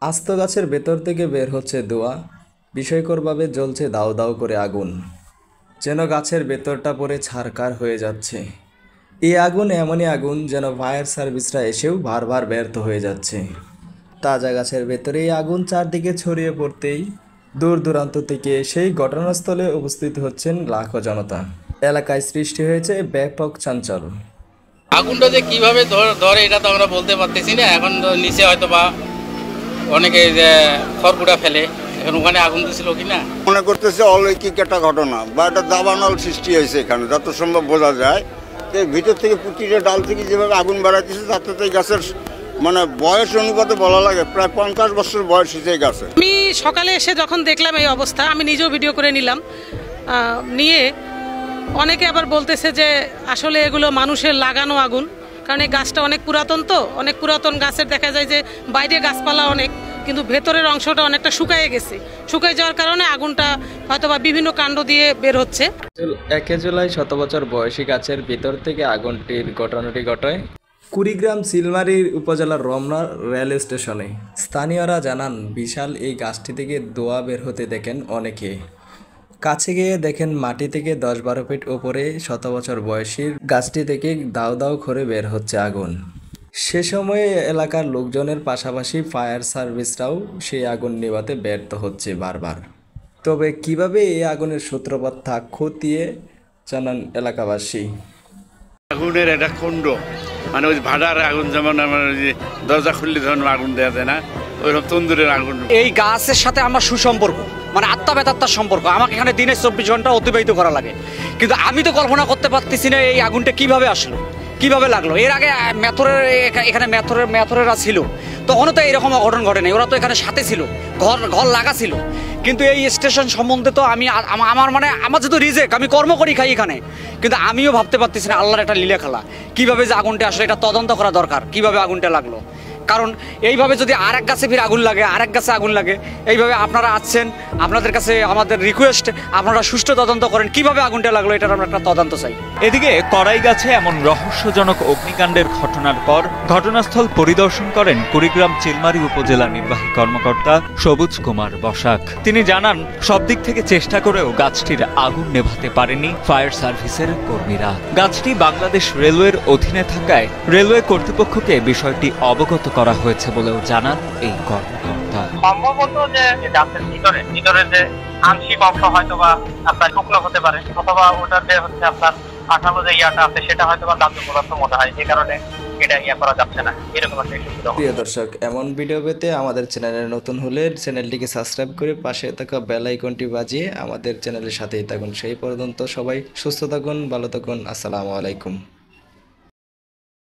আস্ত গাছের ভেতর থেকে বের হচ্ছে ধোঁয়া, বিস্ময়করভাবে জ্বলছে দাউ দাউ করে আগুন, যেন গাছের ভেতরটা পড়ে ছারখার হয়ে যাচ্ছে। এই আগুন এমনই আগুন যেন ফায়ার সার্ভিসরা এসেও বারবার ব্যর্থ হয়ে যাচ্ছে। তাজা গাছের ভেতরে এই আগুন চারদিকে ছড়িয়ে পড়তেই দূর দূরান্ত থেকে সেই ঘটনাস্থলে উপস্থিত হচ্ছেন লাখো জনতা। এলাকায় সৃষ্টি হয়েছে ব্যাপক চাঞ্চল্য। আগুনটা যে কিভাবে ধরে এটা তো আমরা বলতে পারতেছি না। এখন তো নিচে হয়তো বা অনেকে যে খড়কুটা ফেলে, এখন ওখানে আগুন দিছিল কিনা মনে করতেছে অলৌকিক একটা ঘটনা বা একটা দাবানল সৃষ্টি হয়েছে এখানে, যত সম্ভব বোঝা যায়। ভিতর থেকে প্রতিটা ডাল থেকে যেভাবে আগুন বাড়াইতেছে তাতে গাছের মানে বয়স অনুপাতে বলা লাগে প্রায় 50 বছর বয়স হয়েছে গাছে। আমি সকালে এসে যখন দেখলাম এই অবস্থা, আমি নিজেও ভিডিও করে নিলাম। নিয়ে অনেকে আবার বলতেছে যে আসলে এগুলো মানুষের লাগানো আগুন, কারণ এই গাছটা অনেক পুরাতন, তো অনেক পুরাতন গাছের দেখা যায় যে বাইরে গাছপালা অনেক, কিন্তু ভেতরের অংশটা অনেকটা শুকায়ে গেছে। শুকায় যাওয়ার কারণে আগুনটা হয়তোবা বিভিন্ন কাণ্ড দিয়ে বের হচ্ছে। 1 জুলাই 100 বছর বয়সী গাছের ভিতর থেকে আগুনটির ঘটনাটি ঘটায় কুড়িগ্রাম চিলমারী উপজেলার রমনা রেল স্টেশনে। স্থানীয়রা জানান, বিশাল এই গাছটি থেকে ধোঁয়া বের হতে দেখেন অনেকে। কাছে গিয়ে দেখেন মাটি থেকে 10-12 ফিট উপরে 100 বছর বয়সী গাছটি থেকে দাউ দাউ করে বের হচ্ছে আগুন। সে সময়ে এলাকার লোকজনের পাশাপাশি ফায়ার সার্ভিসরাও সেই আগুন নেভাতে ব্যর্থ হচ্ছে বারবার। তবে কিভাবে এই আগুনের সূত্রপাত তা খতিয়ে জানান এলাকাবাসী। আগুনের একটা কুণ্ড, মানে ওই ভাড়ার আগুন, যেমন আমার যে দরজা খুললে যখন আগুন দেওয়া যায় না, ওইরকম তন্দুরের আগুন। এই গাছের সাথে আমার সুসম্পর্ক, মানে আত্মা বেতাত্মার সম্পর্ক। আমাকে এখানে দিনে 24 ঘন্টা অতিবাহিত করা লাগে, কিন্তু আমি তো কল্পনা করতে পারতেছি না এই আগুনটা কিভাবে আসলো, কিভাবে লাগলো। এর আগে এখানে মেথরেরা ছিল, তখনও তো এরকম অঘটন ঘটে নাই। ওরা তো এখানে সাথে ছিল, ঘর লাগা ছিল। কিন্তু এই স্টেশন সম্বন্ধে তো আমার যেহেতু রিজেক্ট, আমি কর্ম করি খাই এখানে, কিন্তু আমিও ভাবতে পারতেছি না আল্লাহর একটা লীলা খেলা, কিভাবে যে আগুনটা আসলে এটা তদন্ত করা দরকার, কিভাবে আগুনটা লাগলো। কারণ এইভাবে যদি আরেক গাছে ফির আগুন লাগে, আরেক গাছে আগুন লাগে, এইভাবে আপনারা আসছেন, আপনাদের কাছে আমাদের রিকোয়েস্ট, আপনারা সুষ্ঠু তদন্ত করেন কিভাবে আগুনটা লাগলো, এটার আমরা একটা তদন্ত চাই। এদিকে কড়াই গাছে এমন রহস্যজনক অগ্নিকাণ্ডের ঘটনার পর ঘটনাস্থল পরিদর্শন করেন কুড়িগ্রাম চিলমারী উপজেলা নির্বাহী কর্মকর্তা সবুজ কুমার বসাক। তিনি জানান, সব দিক থেকে চেষ্টা করেও গাছটির আগুন নেভাতে পারেনি ফায়ার সার্ভিসের কর্মীরা। গাছটি বাংলাদেশ রেলওয়ের অধীনে থাকায় রেলওয়ে কর্তৃপক্ষকে বিষয়টি অবগত করা হয়েছে বলেও জানান এই কর্মকর্তা। সম্ভবত যে গাছের ভিতরে যে আংশিক অংশ হয়তো বা আপনার শুকনো হতে পারে, অথবা ওটার যে হচ্ছে আপনার আঠালো যে ইয়াটা আছে সেটা হয়তো বা দাহ্য পদার্থ মনে হয়, এই কারণে এটা করা যাচ্ছে না, এরকম একটা ইস্যু ছিল। প্রিয় দর্শক, এমন ভিডিও পেতে আমাদের চ্যানেলে নতুন হলে চ্যানেলটিকে সাবস্ক্রাইব করে পাশে থাকা বেল আইকনটি বাজিয়ে আমাদের চ্যানেলের সাথেই থাকুন। সেই পর্যন্ত সবাই সুস্থ থাকুন, ভালো থাকুন। আসসালামু আলাইকুম।